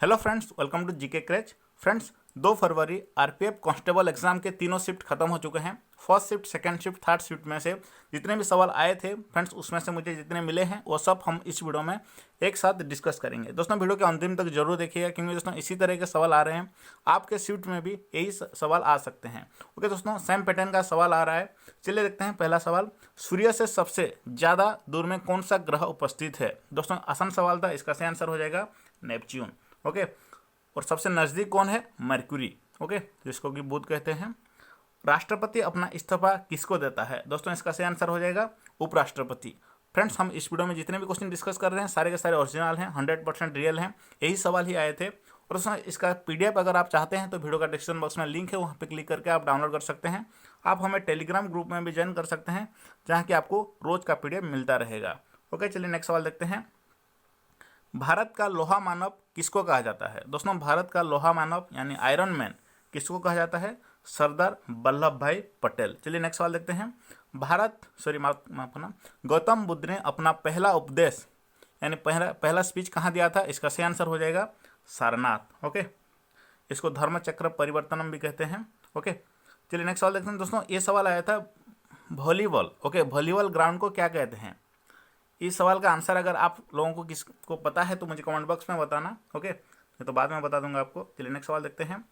Hello friends, welcome to GK क्रैच। Friends, 2 फरवरी RPF constable exam के तीनों शिफ्ट खत्म हो चुके हैं। First shift, second shift, third shift में से जितने भी सवाल आए थे फ्रेंड्स, उसमें से मुझे जितने मिले हैं वो सब हम इस वीडियो में एक साथ डिस्कस करेंगे। दोस्तों, वीडियो के अंतिम तक जरूर देखिएगा, क्योंकि दोस्तों इसी तरह के सवाल आ रहे हैं। आपके शिफ्ट में भी यही सवाल आ सकते हैं। ओके दोस्तों, सेम पैटर्न का सवाल आ रहा है। चलिए देखते हैं। पहला सवाल, सूर्य से सबसे ज़्यादा दूर में कौन सा ग्रह उपस्थित है? दोस्तों आसान सवाल था, इसका सही आंसर हो जाएगा नेपच्यून। ओके, और सबसे नज़दीक कौन है? मरक्यूरी। ओके, जिसको कि बुध कहते हैं। राष्ट्रपति अपना इस्तीफा किसको देता है? दोस्तों इसका सही आंसर हो जाएगा उपराष्ट्रपति। फ्रेंड्स, हम इस वीडियो में जितने भी क्वेश्चन डिस्कस कर रहे हैं सारे के सारे ओरिजिनल हैं, 100% रियल हैं। यही सवाल ही आए थे। और दोस्तों इसका पीडीएफ अगर आप चाहते हैं तो वीडियो का डिस्क्रिप्शन बॉक्स में लिंक है, वहाँ पे क्लिक करके आप डाउनलोड कर सकते हैं। आप हमें टेलीग्राम ग्रुप में भी ज्वाइन कर सकते हैं, जहाँ कि आपको रोज का पीडीएफ मिलता रहेगा। ओके, चलिए नेक्स्ट सवाल देखते हैं। भारत का लोहा मानव किसको कहा जाता है? दोस्तों भारत का लोहा मानव यानी आयरन मैन किसको कहा जाता है? सरदार वल्लभ भाई पटेल। चलिए नेक्स्ट सवाल देखते हैं। माफ करना, गौतम बुद्ध ने अपना पहला उपदेश यानी पहला स्पीच कहाँ दिया था? इसका सही आंसर हो जाएगा सारनाथ। ओके, इसको धर्म चक्र परिवर्तनम भी कहते हैं। ओके, चलिए नेक्स्ट सवाल देखते हैं। दोस्तों ये सवाल आया था वॉलीबॉल। ओके, वॉलीबॉल ग्राउंड को क्या कहते हैं? इस सवाल का आंसर अगर आप लोगों को किसको पता है तो मुझे कमेंट बॉक्स में बताना। ओके, नहीं तो बाद में बता दूंगा आपको। चलिए नेक्स्ट सवाल देखते हैं।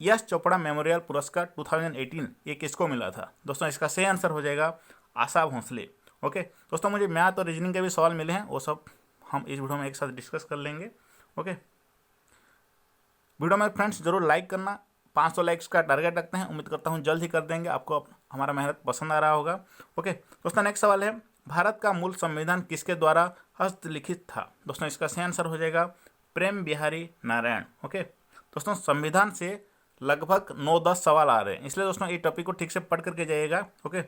यश चोपड़ा मेमोरियल पुरस्कार 2018 ये किसको मिला था? दोस्तों इसका सही आंसर हो जाएगा आशा भोसले। ओके दोस्तों, मुझे मैथ और रीजनिंग के भी सवाल मिले हैं, वो सब हम इस वीडियो में एक साथ डिस्कस कर लेंगे। ओके, वीडियो में फ्रेंड्स जरूर लाइक करना। 500 लाइक्स का टारगेट रखते हैं, उम्मीद करता हूँ जल्द ही कर देंगे। आपको हमारा मेहनत पसंद आ रहा होगा। ओके दोस्तों, नेक्स्ट सवाल है, भारत का मूल संविधान किसके द्वारा हस्तलिखित था? दोस्तों इसका सही आंसर हो जाएगा प्रेम बिहारी नारायण। ओके दोस्तों, संविधान से लगभग 9-10 सवाल आ रहे हैं, इसलिए दोस्तों ये टॉपिक को ठीक से पढ़ करके जाइएगा। ओके,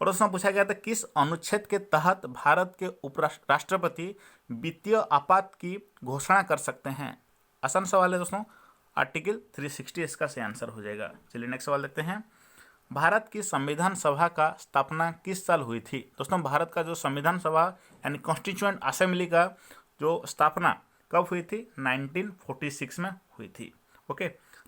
और दोस्तों पूछा गया था किस अनुच्छेद के तहत भारत के उपराष्ट्रपति वित्तीय आपात की घोषणा कर सकते हैं? आसान सवाल है दोस्तों, आर्टिकल 360 इसका सही आंसर हो जाएगा। चलिए नेक्स्ट सवाल देखते हैं। भारत की संविधान सभा का स्थापना किस साल हुई थी? दोस्तों भारत का जो संविधान सभा यानी कॉन्स्टिट्यूएंट असेंबली का जो स्थापना कब हुई थी? 1946 में हुई थी। ओके,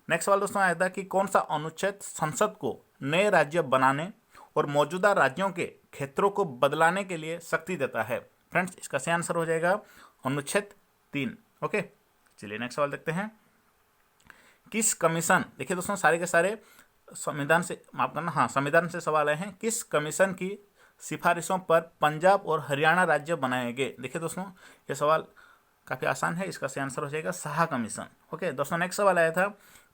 नेक्स्ट सवाल दोस्तों आया था कि कौन सा अनुच्छेद संसद को नए राज्य बनाने और मौजूदा राज्यों के क्षेत्रों को बदलाने के लिए शक्ति देता है? फ्रेंड्स इसका सही आंसर हो जाएगा अनुच्छेद 3। ओके, चलिए नेक्स्ट सवाल देखते हैं। किस कमीशन, देखिए दोस्तों सारे के सारे संविधान से, माफ करना, हाँ संविधान से सवाल आए हैं। किस कमीशन की सिफारिशों पर पंजाब और हरियाणा राज्य बनाए गए? देखिए दोस्तों ये सवाल काफ़ी आसान है, इसका सही आंसर हो जाएगा शाह कमीशन। ओके दोस्तों, नेक्स्ट सवाल आया था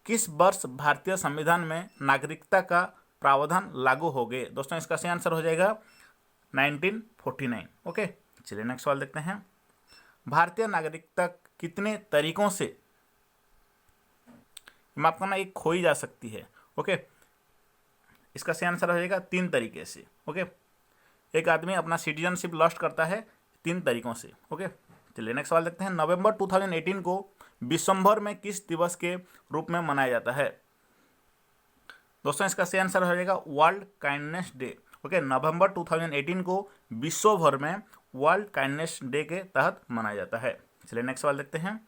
किस वर्ष भारतीय संविधान में नागरिकता का प्रावधान लागू हो गए? दोस्तों इसका सही आंसर हो जाएगा 1949। ओके, चलिए नेक्स्ट सवाल देखते हैं। भारतीय नागरिकता कितने तरीकों से, माफ करना, एक खोई जा सकती है? ओके, इसका सही आंसर हो जाएगा 3 तरीके से। ओके, एक आदमी अपना सिटीजनशिप लॉस्ट करता है 3 तरीकों से। ओके, चलिए नेक्स्ट सवाल देखते हैं। नवंबर 2018 को विश्वभर में किस दिवस के रूप में मनाया जाता है? दोस्तों इसका सही आंसर हो जाएगा वर्ल्ड काइंडनेस डे। ओके, नवंबर 2018 को विश्व भर में वर्ल्ड काइंडनेस डे के तहत मनाया जाता है। चलिए नेक्स्ट सवाल देखते हैं।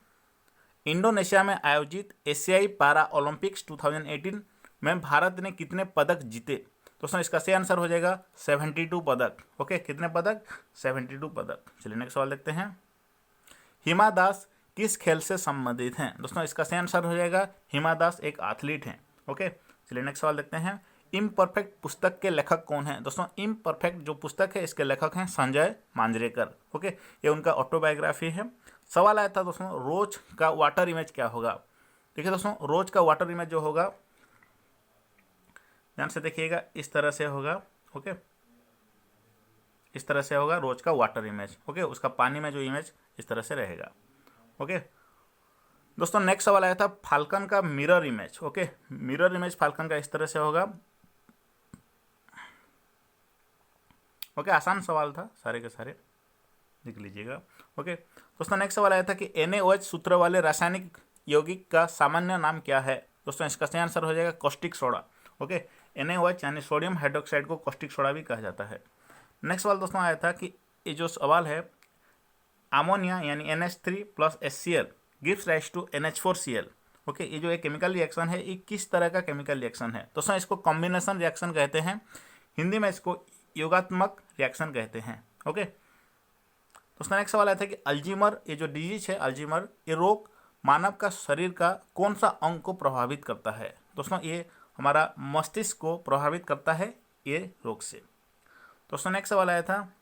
इंडोनेशिया में आयोजित एशियाई पैरा ओलंपिक्स 2018 में भारत ने कितने पदक जीते? दोस्तों इसका सही आंसर हो जाएगा 72 पदक। ओके, कितने पदक? 72 पदक। चलिए नेक्स्ट सवाल देखते हैं। हिमा दास किस खेल से संबंधित हैं? दोस्तों इसका सही आंसर हो जाएगा हिमा दास एक एथलीट हैं। ओके, चलिए नेक्स्ट सवाल देखते हैं। इम्परफेक्ट पुस्तक के लेखक कौन है? दोस्तों इम्परफेक्ट जो पुस्तक है इसके लेखक हैं संजय मांजरेकर। ओके, ये उनका ऑटोबायोग्राफी है। सवाल आया था दोस्तों रोज का वाटर इमेज क्या होगा? देखिए दोस्तों, रोज का वाटर इमेज जो होगा, ध्यान से देखिएगा, इस तरह से होगा। ओके, इस तरह से होगा रोज का वाटर इमेज। ओके, उसका पानी में जो इमेज इस तरह से रहेगा। ओके दोस्तों, नेक्स्ट सवाल आया था फाल्कन का mirror image. Okay, mirror image falcon का इस तरह से होगा। ओके, आसान सवाल था, सारे के सारे लिख लीजिएगा। ओके दोस्तों, नेक्स्ट सवाल आया था कि NaOH सूत्र वाले रासायनिक यौगिक का सामान्य नाम क्या है? दोस्तों इसका सही आंसर हो जाएगा कॉस्टिक सोडा। ओके, NaOH यानी सोडियम हाइड्रोक्साइड को कॉस्टिक सोडा भी कहा जाता है। नेक्स्ट सवाल दोस्तों आया था कि ये जो सवाल है अमोनिया यानी NH3 plus HCl gives rise to NH4Cl। Okay, ये जो एक केमिकल रिएक्शन है ये किस तरह का केमिकल रिएक्शन है दोस्तों? इसको कॉम्बिनेशन रिएक्शन कहते हैं, हिंदी में इसको योगात्मक रिएक्शन कहते हैं। ओके दोस्तों, नेक्स्ट सवाल आया था कि अल्जीमर, ये जो डिजीज है अल्जीमर, ये रोग मानव का शरीर का कौन सा अंग को प्रभावित करता है? दोस्तों ये हमारा मस्तिष्क को प्रभावित करता है ये रोग से। दोस्तों नेक्स्ट सवाल आया था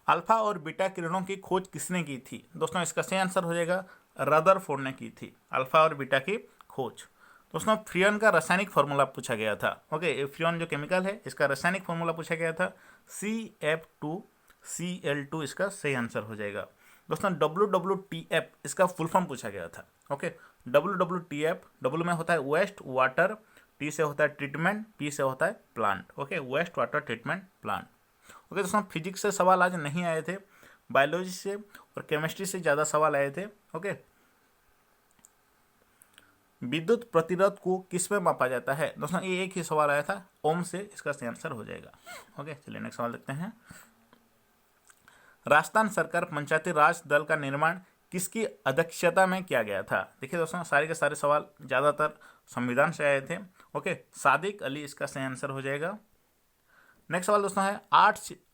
अल्फा और बीटा किरणों की खोज किसने की थी? दोस्तों इसका सही आंसर हो जाएगा रदरफोर्ड ने की थी अल्फा और बीटा की खोज। दोस्तों फ्रियन का रासायनिक फार्मूला पूछा गया था। ओके, फ्रियन जो केमिकल है इसका रासायनिक फार्मूला पूछा गया था CF2Cl2, इसका सही आंसर हो जाएगा। दोस्तों WWTF इसका फुल फॉर्म पूछा गया था। ओके, WWTF, W में होता है वेस्ट वाटर, T से होता है ट्रीटमेंट, P से होता है plant. Okay, waste water treatment plant. Okay दोस्तों, फिजिक्स से सवाल आज नहीं आए थे, बायोलॉजी से और केमिस्ट्री से ज़्यादा सवाल आए थे। ओके, विद्युत प्रतिरोध को किस में मापा जाता है? दोस्तों ये एक ही सवाल आया था, ओम से, इसका सही आंसर हो जाएगा। ओके चलिए नेक्स्ट सवाल देखते हैं। राजस्थान सरकार पंचायती राज दल का निर्माण किसकी अध्यक्षता में किया गया था? देखिए दोस्तों सारे के सारे सवाल ज़्यादातर संविधान से आए थे। ओके, सादिक अली इसका सही आंसर हो जाएगा। नेक्स्ट सवाल दोस्तों है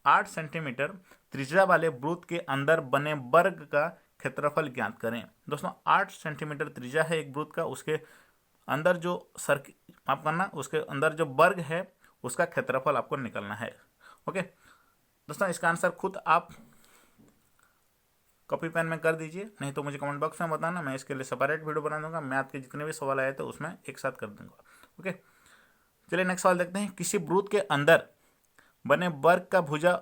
8 सेंटीमीटर त्रिज्या वाले वृत्त के अंदर बने वर्ग का क्षेत्रफल ज्ञात करें। दोस्तों 8 सेंटीमीटर त्रिज्या है एक वृत्त का, उसके अंदर जो माफ करना, उसके अंदर जो वर्ग है उसका क्षेत्रफल आपको निकालना है। ओके दोस्तों, इसका आंसर खुद आप कॉपी पेन में कर दीजिए, नहीं तो मुझे कमेंट बॉक्स में बताना, मैं इसके लिए सेपरेट वीडियो बना दूंगा। मैथ के जितने भी सवाल आए थे उसमें एक साथ कर दूंगा। ओके चलिए नेक्स्ट सवाल देखते हैं। किसी वृत्त के अंदर बने वर्ग का भुजा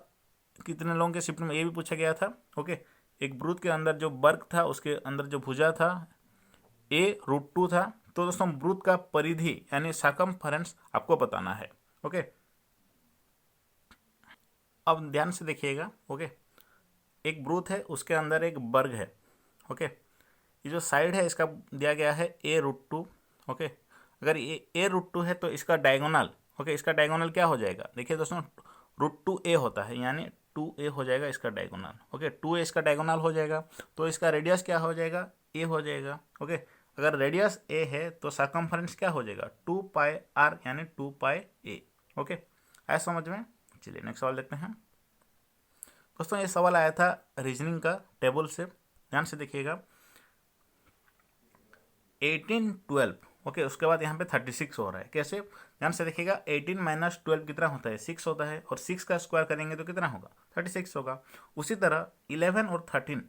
कितने लोगों के शिफ्ट में, ये भी पूछा गया था। ओके, एक वृत्त के अंदर जो वर्ग था उसके अंदर जो भुजा था A√2 था। तो दोस्तों वृत्त का परिधि यानी सर्कमफेरेंस आपको बताना है। ओके, अब ध्यान से देखिएगा। ओके, एक वृत्त है उसके अंदर एक वर्ग है। ओके, ये जो साइड है इसका दिया गया है A√2। ओके, अगर ये A√2 है तो इसका डायगोनल, ओके इसका डायगोनल क्या हो जाएगा? देखिए दोस्तों √2a होता है, यानी 2a हो जाएगा इसका डायगोनल। ओके, 2a इसका डायगोनल हो जाएगा, तो इसका रेडियस क्या हो जाएगा? a हो जाएगा। ओके, अगर रेडियस a है तो सर्कमफेरेंस क्या हो जाएगा? 2πr यानी 2πa। ओके, आया समझ में? चलिए नेक्स्ट सवाल देखते हैं। दोस्तों ये सवाल आया था रीजनिंग का टेबल से, ध्यान से देखिएगा। 18 12, ओके उसके बाद यहाँ पे 36 हो रहा है, कैसे? ध्यान से देखिएगा। 18 माइनस 12 कितना होता है? 6 होता है, और 6 का स्क्वायर करेंगे तो कितना होगा? 36 होगा। उसी तरह 11 और 13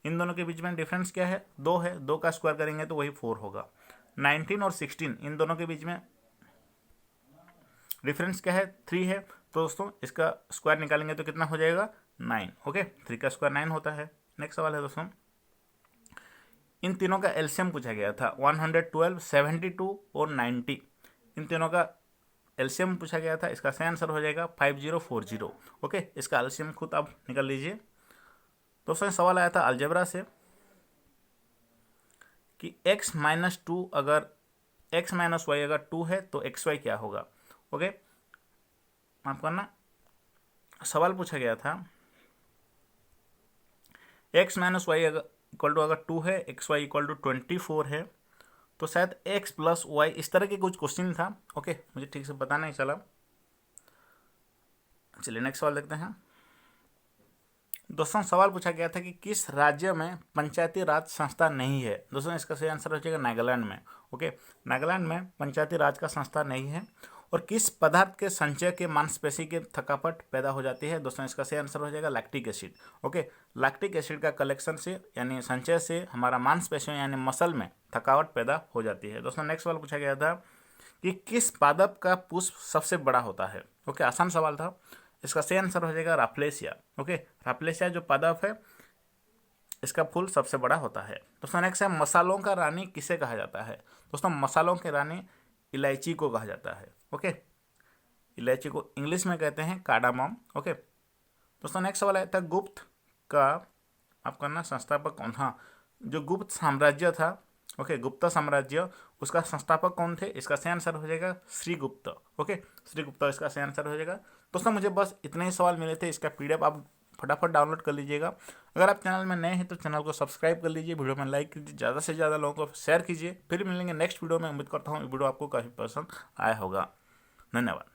इन दोनों के बीच में डिफरेंस क्या है? 2 है, 2 का स्क्वायर करेंगे तो वही 4 होगा। 19 और 16 इन दोनों के बीच में डिफरेंस क्या है? 3 है, तो दोस्तों इसका स्क्वायर निकालेंगे तो कितना हो जाएगा? 9। ओके, 3 का स्क्वायर 9 होता है। नेक्स्ट सवाल है दोस्तों, इन तीनों का एलसीएम पूछा गया था। 112, 72 और 90 इन तीनों का एलसीएम पूछा गया था। इसका सही आंसर हो जाएगा 5040। ओके, इसका एलसीएम खुद आप निकाल लीजिए। दोस्तों सवाल आया था अलजेब्रा से कि x-2 अगर x-y अगर 2 है तो xy क्या होगा? ओके, माफ करना, सवाल पूछा गया था x-y अगर इक्वल टू अगर 2 है, xy इक्वल टू 24 है, तो शायद x प्लस वाई इस तरह के कुछ क्वेश्चन था। ओके, मुझे ठीक से पता नहीं चला। चलिए नेक्स्ट सवाल देखते हैं। दोस्तों सवाल पूछा गया था कि किस राज्य में पंचायती राज संस्था नहीं है? दोस्तों इसका सही आंसर हो जाएगा नागालैंड में। ओके, नागालैंड में पंचायती राज का संस्था नहीं है। और किस पदार्थ के संचय के मांसपेशी की थकावट पैदा हो जाती है? दोस्तों इसका सही आंसर हो जाएगा lactic acid. Okay, lactic acid का कलेक्शन से यानी संचय से हमारा मांसपेशियों यानी मसल में थकावट पैदा हो जाती है। दोस्तों नेक्स्ट सवाल पूछा गया था कि किस पादप का पुष्प सबसे बड़ा होता है? ओके, आसान सवाल था। इसका सही आंसर हो जाएगा राफ्लेसिया। ओके, राफ्लेसिया जो पादप है इसका फूल सबसे बड़ा होता है। दोस्तों नेक्स्ट है मसालों का रानी किसे कहा जाता है? दोस्तों मसालों की रानी इलायची को कहा जाता है। ओके, इलायची को इंग्लिश में कहते हैं कार्डामम। ओके, दोस्तों नेक्स्ट सवाल आया था गुप्त का आपका ना संस्थापक कौन? हाँ, जो गुप्त साम्राज्य था, ओके गुप्ता साम्राज्य, उसका संस्थापक कौन थे? इसका सही आंसर हो जाएगा श्रीगुप्त। ओके, श्रीगुप्त इसका सही आंसर हो जाएगा। दोस्तों मुझे बस इतने ही सवाल मिले थे, इसका पीडीएफ आप फटाफट डाउनलोड कर लीजिएगा। अगर आप चैनल में नए हैं तो चैनल को सब्सक्राइब कर लीजिए, वीडियो में लाइक कीजिए, ज़्यादा से ज़्यादा लोगों को शेयर कीजिए। फिर मिलेंगे नेक्स्ट वीडियो में। उम्मीद करता हूँ वीडियो आपको काफ़ी पसंद आया होगा। धन्यवाद।